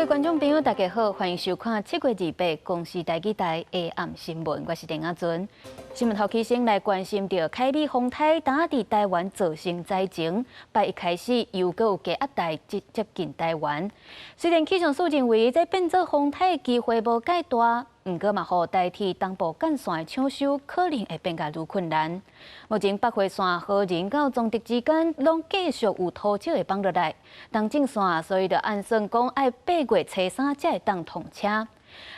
观众朋友，大家好，欢迎收看7月28公视台记台下暗新闻，我是陈雅尊。新闻头起先来关心到凯美风台打伫台湾造成灾情，拜一开始又搁有加压台接近台湾。虽然气象署认为这变做风台的机会无介大，不过嘛，互代替东部干线的抢修可能会变甲愈困难。目前北回线和仁到中德之间拢继续有土石会放落来，东正线所以就按算讲要8月初3才会当通车。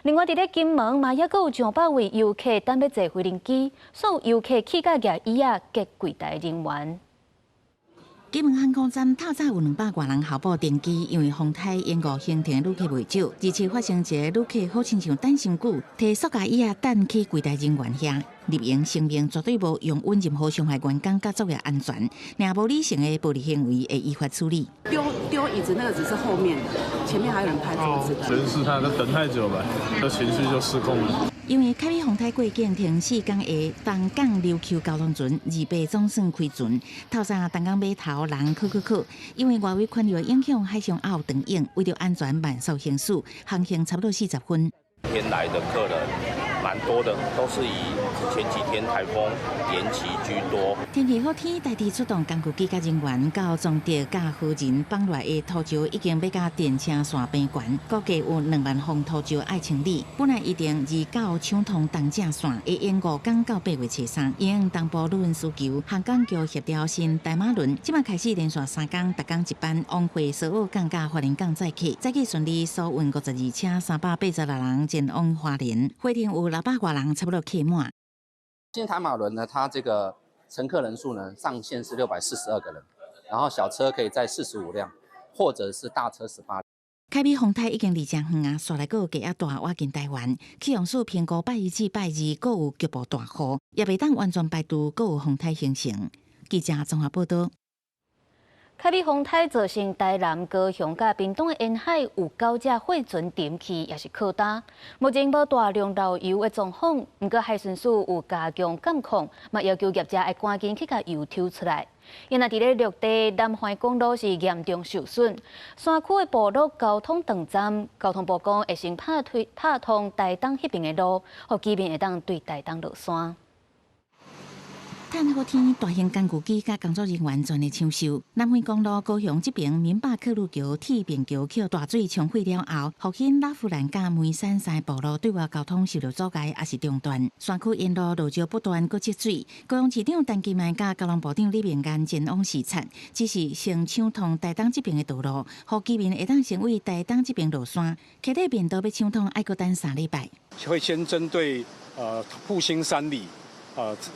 另外，伫咧金门嘛，也阁有上百位游客等要坐飞轮机，所有游客起价额椅啊，结柜台人员。金门航空站透早有200多人候补登机，因为风台延误行程旅客未少，而且发生一个旅客好亲像等伤久，摕塑胶椅啊等去柜台人员遐。入营声明绝对无用稳任何伤害员工甲作业安全，若无理性的暴力行为会依法处理。丢椅子那个只是后面的，前面还有人拍桌子的。真是他等太久了，这情绪就失控了。因为凯美风台过境停4天的东港琉球交通船28总算开船，透早东港码头人去，因为外围环流影响，海上也有长影，为了安全慢速行驶，航行差不多40分。天来的客人蛮多的，都是以前几天台风延期居多。天气好天，代替出动工具机甲人员到中德甲和仁放落的土石已经要甲电车线边悬，估计有2万方土石爱清理。本来预定29抢通东正线会延误讲到8月初3，因东部路运需求，航港局协调新大马轮，即马开始连续3天，逐天一班往回苏澳港甲花莲港载客，载客顺利所运52车386人前往花莲，会场有600多人，差不多客满。新台马轮呢，它这个乘客人数呢上限是642个人，然后小车可以载45辆，或者是大车18辆。凯美风台已经离正远啊，煞来阁有加压大挖进台湾，气象署评估拜1至拜2阁有局部大雨，也未当完全排除阁有风台形成。记者综合报道。凯美风台造成台南、高雄甲屏东的沿海有9只货船沉去，也是靠单。目前无大量漏油的状况，不过海巡署有加强监控，嘛要求业者要赶紧去甲油抽出来。因为伫咧陆地南环公路是严重受损，山区的部路交通断站，交通部讲会先拍通台东迄边的路，互机民会当对台东落山。趁好天，大型工具机甲工作人员全力抢修。南回公路高雄这边民霸客路桥、铁便桥扣大水冲毁了后，福兴拉夫兰甲梅山三步路对外交通受到阻碍，也是中断。山区沿路路桥不断搁积水，高雄市长陈其迈甲交通部长李明安前往视察，只是先抢通台东这边的道路，互居民会当先为台东这边落山。其他便道要抢通，要搁等3礼拜。会先针对复兴山里。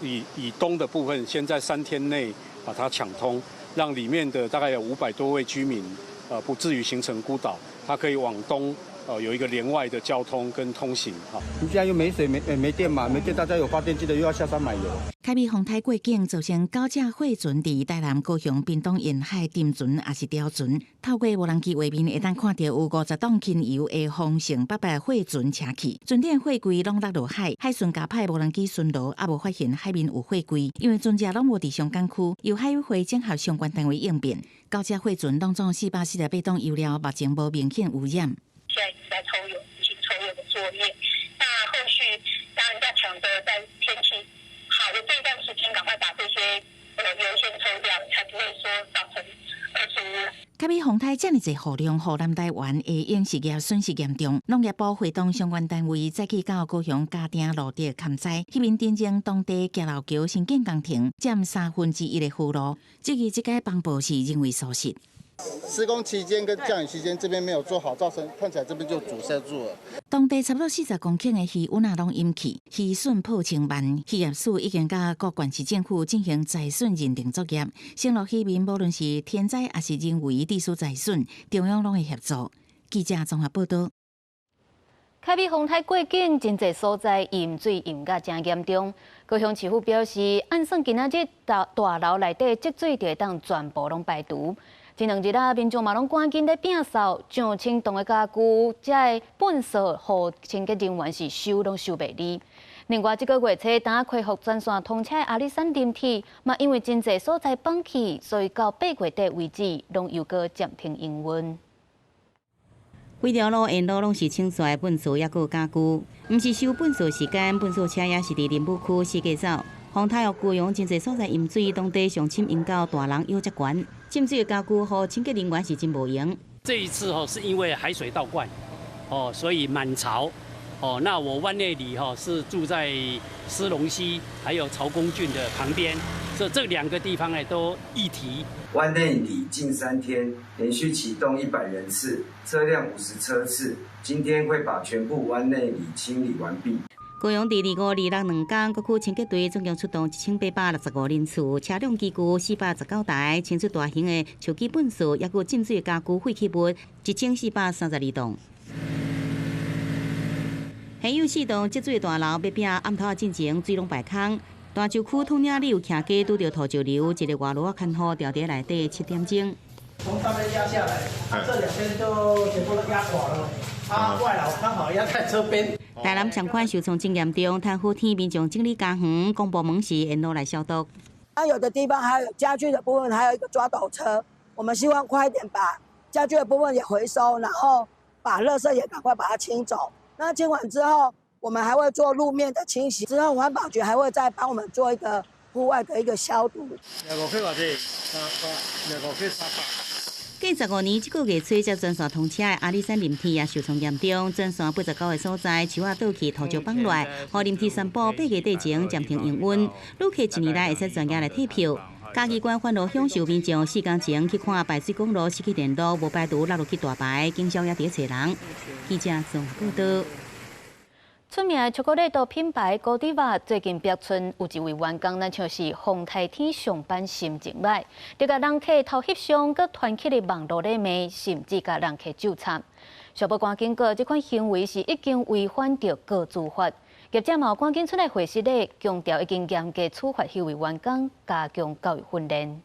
以东的部分，先在3天内把它抢通，让里面的大概有500多位居民，不至于形成孤岛，它可以往东，有一个连外的交通跟通行。哈，你现在又没水没电嘛，没电大家有发电机的又要下山买油。凯美风台过境造成9只货船伫台南、高雄、屏东沿海沉船，也是吊船。透过无人机画面，会当看到有50吨轻油的方形800货船车去，船顶货柜拢落落海，海巡加派无人机巡逻，也无发现海面有货柜，因为船只拢无伫上港区，由海委会整合相关单位应变。9只货船拢总448吨油料，目前无明显污染。现在一直在抽油，进行抽油的作业。那后续当然要抢着在天气好的这段时间，赶快把这些油先抽掉，才不会说造成二次污染。凯美风台这么侪雨量，河南台湾的养殖业损失严重。农业部会同相关单位再去到高雄嘉定路地勘采，迄边真正当地架楼桥新建工程占1/3的负路，这个防暴是认为疏失。施工期间跟降雨期间这边没有做好，造成看起来这边就阻塞住了。当地差不多40公顷的鱼温拢淹去，鱼损破千万。渔业署已经甲各县市政府进行灾损认定作业，承诺渔民无论是天灾还是人为地属灾损，中央拢会协助。记者综合报道。凯美风台过境，真侪所在淹水淹甲真严重。高雄市府表示，按算今仔日大楼内底积水就会当全部拢排除。前2日民众嘛拢赶紧咧摒扫上清冻的家具，才会粪扫，互清洁人员是收拢收袂离。另外，这个月初当恢复全线通车的阿里山电梯，嘛因为真侪所在放弃，所以到8月底为止，拢又搁暂停营运。规条路沿路拢是清水的粪扫，抑佫家具，毋是收粪扫时间，粪扫车也是伫林武区四界走。洪台和高雄真侪所在淹水，当地上深引到大人有责悬。浸水的家具，和清洁人员是真无用。这一次是因为海水倒灌，所以满潮。那我湾内里是住在狮龙溪还有曹公郡的旁边，所以这2个地方呢都议题。湾内里近3天连续启动100人次，车辆50车次，今天会把全部湾内里清理完毕。高雄第25、26两天，各区清洁队总共出动1865人次，车辆机具419台，清出大型的树基粪扫，抑佫浸水的家具废弃物1432栋。还有4栋积水大楼要拼暗头进前水拢排空。大洲区统领里有徛街拄到土石流，一个外劳看护掉伫内底7点钟。从上面压下来，这2边就全部都压垮了。外劳刚好压在这边。台南相款受创真严重，炭火天民众整理家园，公部门时沿路来消毒。有的地方还有家具的部分，还有一个抓斗车，我们希望快一点把家具的部分也回收，然后把垃圾也赶快把它清走。那清完之后，我们还会做路面的清洗，之后环保局还会再帮我们做一个户外的一个消毒。近15年，这个月初才全线通车的阿里山林铁也受创严重，全线89个所在树仔倒去，土石崩落，互林铁宣布8月底前暂停营运。旅客1年内会使专业来退票。嘉义县反路享受民众4天前去看排水公路失去电路，无排除落落去大排，警消也伫找人。记者综合报道。出名的巧克力豆品牌高迪瓦最近标村有一位员工，咱像是风台天上班心情歹，就甲人客头翕相，佮团起的网络咧骂，甚至甲人客纠缠。消保官警告，这款行为是已经违反着个资法。业者嘛赶紧出来回实咧，强调已经严格处罚迄位员工，加强教育训练。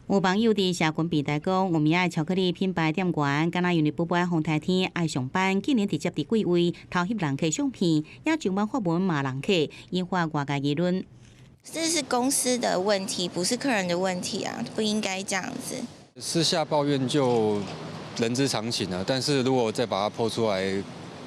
有网友伫社群平台讲，有名的巧克力品牌店员，敢若因为不爱风台天爱上班，竟然直接伫柜位偷翕人客相片，也上网发文骂人客，引发外界议论。这是公司的问题，不是客人的问题啊，不应该这样子。私下抱怨就人之常情啊，但是如果再把它抛出来，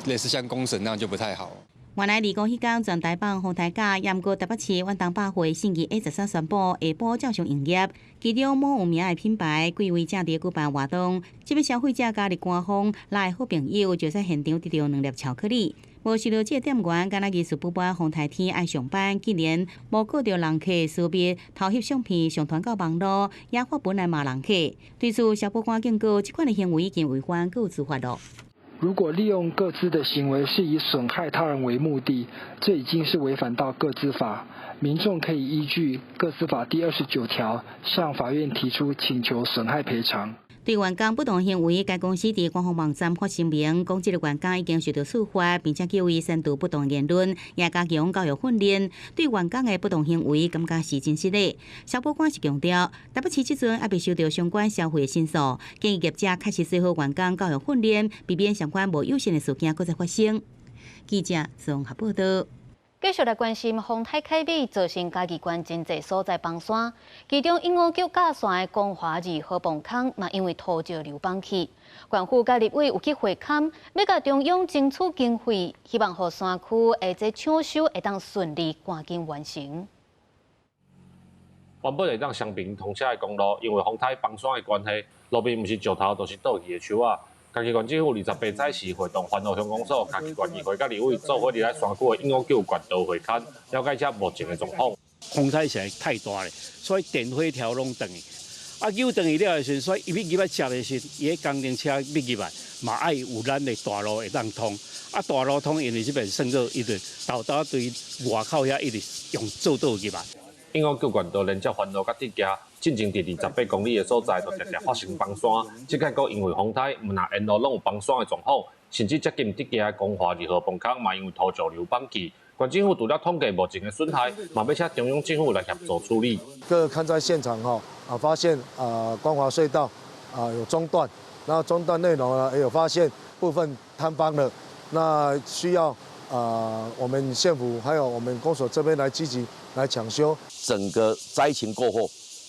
类似像公审那样就不太好。原来，离工迄天全台放风台假，也毋过台北市万东百货星期A13宣布下晡照常营业。其中某有名的品牌贵为正伫举办活动，即要消费者加入官方来好朋友，就在现场得到2粒巧克力。无想到这店员敢若艺术不败风台天爱上班，竟然无顾到人客私密，偷翕相片上传到网络，也发文来骂人客。对此，消保官警告，这款的行为已经违反个资法了。如果利用个资的行为是以损害他人为目的，这已经是违反到个资法。民众可以依据个资法第29条向法院提出请求损害赔偿。对员工不当行为，该公司伫官方网站发声明，讲这个员工已经受到处罚，并且叫伊删除不当言论，也加强教育训练。对员工的不当行为，感觉是真失礼。消保官是强调，台北市即阵还未收到相关消费的申诉，建议业者开始做好员工教育训练，避免相关无友善的事件再发生。记者综合报道。继续来关心风台凯美造成嘉义县真侪所在崩山，其中永和桥架线的光华2号泵坑嘛，因为土石流崩去。县府甲立委有去会勘，要甲中央争取经费，希望互山区下这抢修会当顺利赶紧完成。原本会当相平通车的公路，因为风台崩山的关系，路边毋是石头，就是倒去的树啊。嘉义县政府28载时会同环路乡公所、嘉义县议会甲立委做伙伫来山区的永和桥县道会勘，了解一下目前的状况。风台实在太大咧，所以电火条拢断去。桥断去了的时，所以伊要入来接的时，伊个工程车要入来，嘛爱有咱的大路会当通。大路通，因为这边算做一直到对外口遐一直用做倒入来。永和桥县道连接环路甲铁桥。进前伫28公里的所在，就直直发生崩山。即个阁因为风台，毋那沿路拢有崩山的状况，甚至接近铁桥光华2号泵坑嘛，因为土石流崩去。县政府除了统计目前的损害，嘛要请中央政府来协助处理。各看在现场发现光华隧道有中断，然后中断内容呢也有发现部分坍方了，那需要我们县府还有我们公所这边来积极来抢修。整个灾情过后。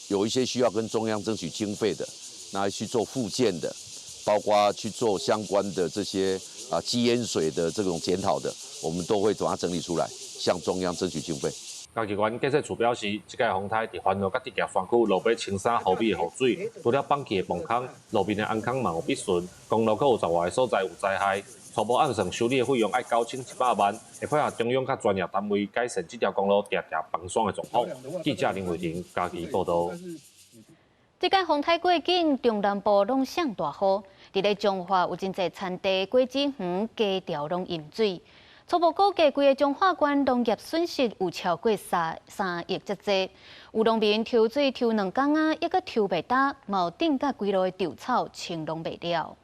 有一些需要跟中央争取经费的，拿来去做复建的，包括去做相关的这些基淹水的这种检讨的，我们都会把它整理出来，向中央争取经费。嘉义县建设处表示，这届风台伫环路甲直辖山区路边清沙河边的河水，除了放弃的崩坑，路边的安坑嘛有必顺，公路阁有10外个所在有灾害。初步按算修理的费用要9100万，会配合中央甲专业单位改善这条公路常常崩山的状况。记者林伟霆嘉义报道。这届风台过境，中南部拢上大雨，伫咧彰化有真侪田地、果子园、街条拢淹水。初步估计，规个彰化县农业损失有超过3亿之多。有农民抽水抽2工啊，抑阁抽袂达，毛顶甲规路的稻草清拢袂了。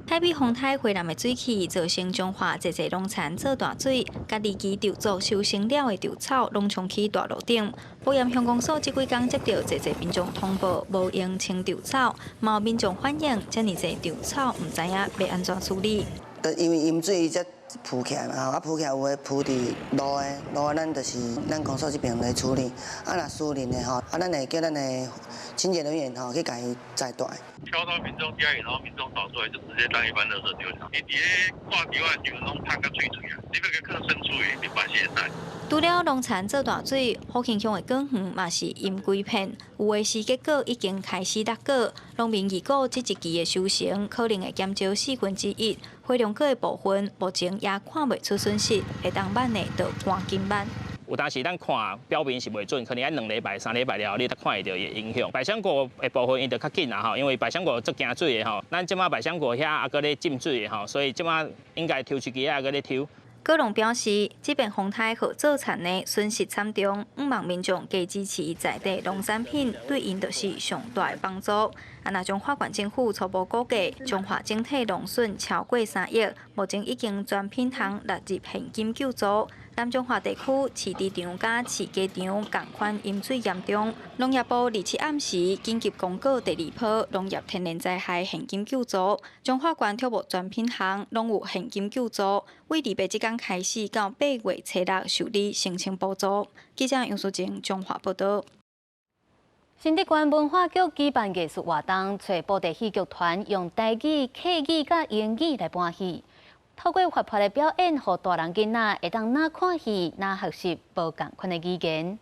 台北风台回南的水汽，造成彰化侪侪农田做大水，家己期稻作收成了的稻草拢冲去大路顶。保盐乡公所这几天接到侪侪民众通报，无用清稻草，嘛有民众反映，遮尔侪稻草唔知影要安怎处理。因为淹水才浮起来嘛，浮起来有诶浮伫路咱就是咱公所这边来处理。若私人的咱会叫咱的清洁人员去甲伊摘断。挑到民众家里，然后民众扫出来就直接当一般垃圾丢场。你伫咧挂地外就拢拍甲水水啊，你要甲更深处理，你把些晒。除了农田做大水，福兴乡的果园嘛是淹几片，有的是结果已经开始落果。农民预估这一期的收成可能会减少1/4，花龙果的部分目前也看袂出损失，会当挽的就赶紧挽。有当时咱看表面是袂准，可能要2礼拜、3礼拜了，你才看会到伊的影响。百香果的部分伊就较紧啦吼，因为百香果足惊水的吼，咱即马百香果遐也搁咧浸水的吼，所以即马应该抽出机啊，搁咧抽。果农表示，这边风台和造产的损失惨重，希望民众加支持在地农产品，对因就是上大的帮助。那彰化县政府初步估计，彰化整体农损超过3亿，目前已经全品项纳入现金救助。南彰化地区饲猪场甲饲鸡场同款淹水严重，农业部27暗时紧急公告第2波农业天然灾害现金救助，彰化县畜牧全品项拢有现金救助，为2月即天开始到8月初6受理申请补助。记者杨淑静彰化报道。新竹县文化局举办艺术活动，找布袋戏剧团用台语、客语甲英语来搬戏。透过活泼的表演，让大人囡仔会当哪看戏、哪学习无共款的语言。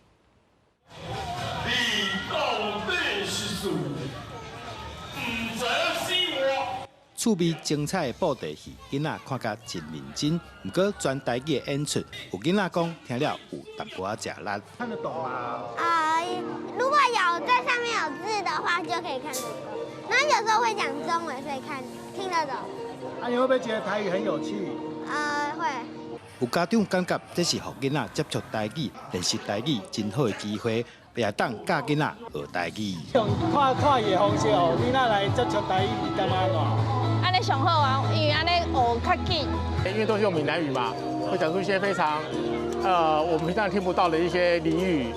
趣味精彩的布袋戏，囡仔看甲真认真。不过全台语的演出，有囡仔讲听了有淡薄仔吃力。看得懂吗？如果有在上面有字的话，就可以看得懂。然后有时候会讲中文，所以听得懂。你会不会觉得台语很有趣？会。有家长感觉这是互囡仔接触台语、认识台语真好的机会，也当教囡仔学台语。用看戏的方式哦，囡仔来接触台语，感觉安怎？安尼上好啊，因为安尼学较紧。因为都是用闽南语嘛，会讲出一些非常我们平常听不到的一些俚语，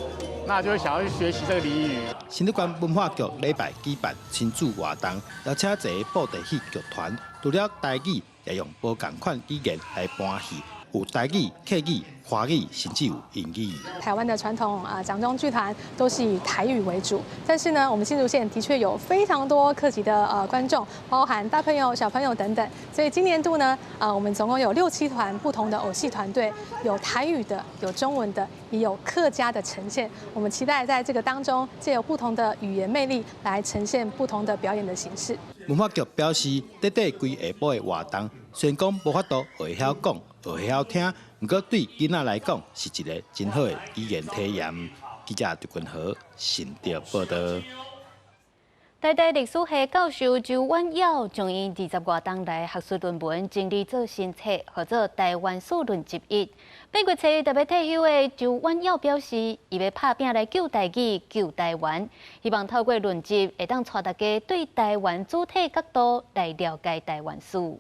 那就会想要去学习这个俚语。新竹县文化局礼拜举办亲子活动，邀请一个布袋戏剧团，除了台语，也用无共款语言来搬戏，有台语、客语、华语，甚至有英语。台湾的传统掌中剧团都是以台语为主，但是呢，我们新竹县的确有非常多客籍的观众，包含大朋友、小朋友等等。所以今年度呢，我们总共有6、7团不同的偶戏团队，有台语的，有中文的，也有客家的呈现。我们期待在这个当中，借由不同的语言魅力来呈现不同的表演的形式。文化局表示，规下晡的活动，虽然讲无法度会晓讲、会晓听，不过对囡仔来讲是一个真好的语言体验。记者刘君豪新竹报道。台大历史系教授周婉窈将伊20多年来学术论文整理做新册，或者《台湾史论集1》。8月初特别退休的周婉窈表示，伊要拍拼来救台语、救台湾，希望透过论集会当带大家对台湾主体角度来了解台湾史。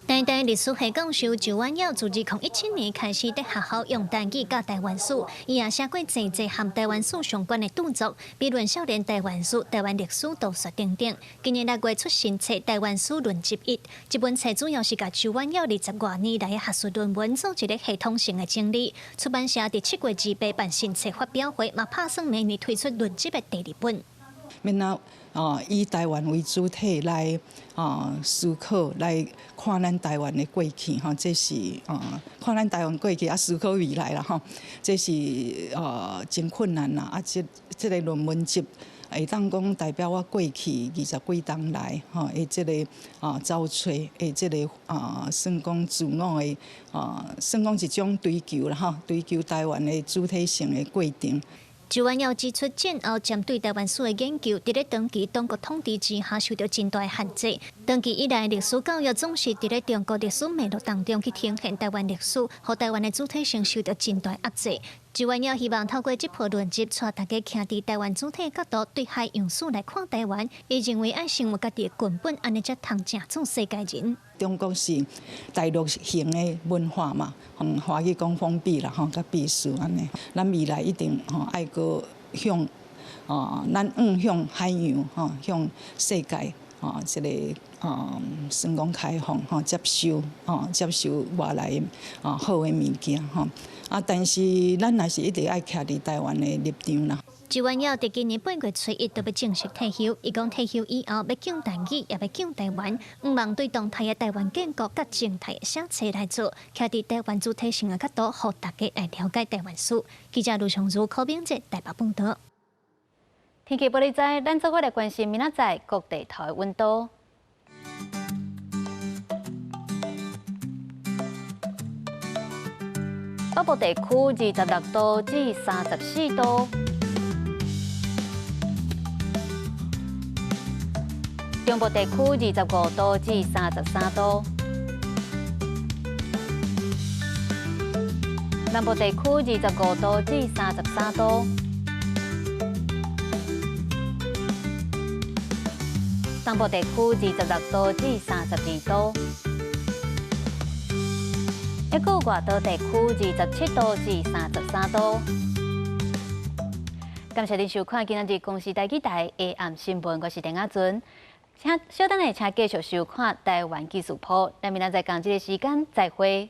台大历史系教授周婉窈自2017年开始在学校用台语教台湾史，伊也写过侪和台湾史相关的著作，比如《少年台湾史》、《台湾历史图说》等等。今年6月出新册《台湾史论集1》，这本册主要是甲周婉窈20多年来的学术论文做一个系统性的整理。出版社伫7月28办新册发表会，嘛打算明年推出论集的第2本。免啊以台湾为主体来思考，来看咱台湾的过去哈，这是看咱台湾过去思考未来啦哈，这是真困难啦这个论文集。会当讲代表我过去20几冬来的这个找找的这个算讲自我的算讲一种追求啦追求台湾的主体性的过程。周婉耀指出，战后针对台湾史的研究，伫咧长期中国统治之下受到真大限制。长期以来，历史教育总是伫咧中国历史脉络当中去呈现台湾历史，和台湾的主体性受到真大压制。周婉耀希望透过这波论集，带大家徛伫台湾主体的角度，对海洋史来看台湾。伊认为爱成为家己的根本，安尼才通正做世界人。中国是大陆型的文化嘛，华语讲封闭啦，甲闭锁安尼。咱未来一定爱个向咱向海洋向世界这个算讲开放接受外来好的物件但是咱还是一直爱徛伫台湾的立场啦。周婉耀伫今年8月初1就要正式退休，伊讲退休以后要讲台语，也要讲台湾，毋望对动态的台湾建国甲静态的写册来做，徛伫台湾主体性的角度，互大家来了解台湾史。记者卢尚如、柯炳哲台北报道。天气玻璃仔，咱做伙来关心明仔载各地头的温度。北部地区26度至34度，中部地区25度至33度，南部地区25度至33度，东部地区26度至32度。还有外岛地区27度至33度。感谢您收看今日公视台记台下暗新闻，我是陈雅纯。请稍等下，请继续收看台湾技术铺。咱明仔载同一个时间再会。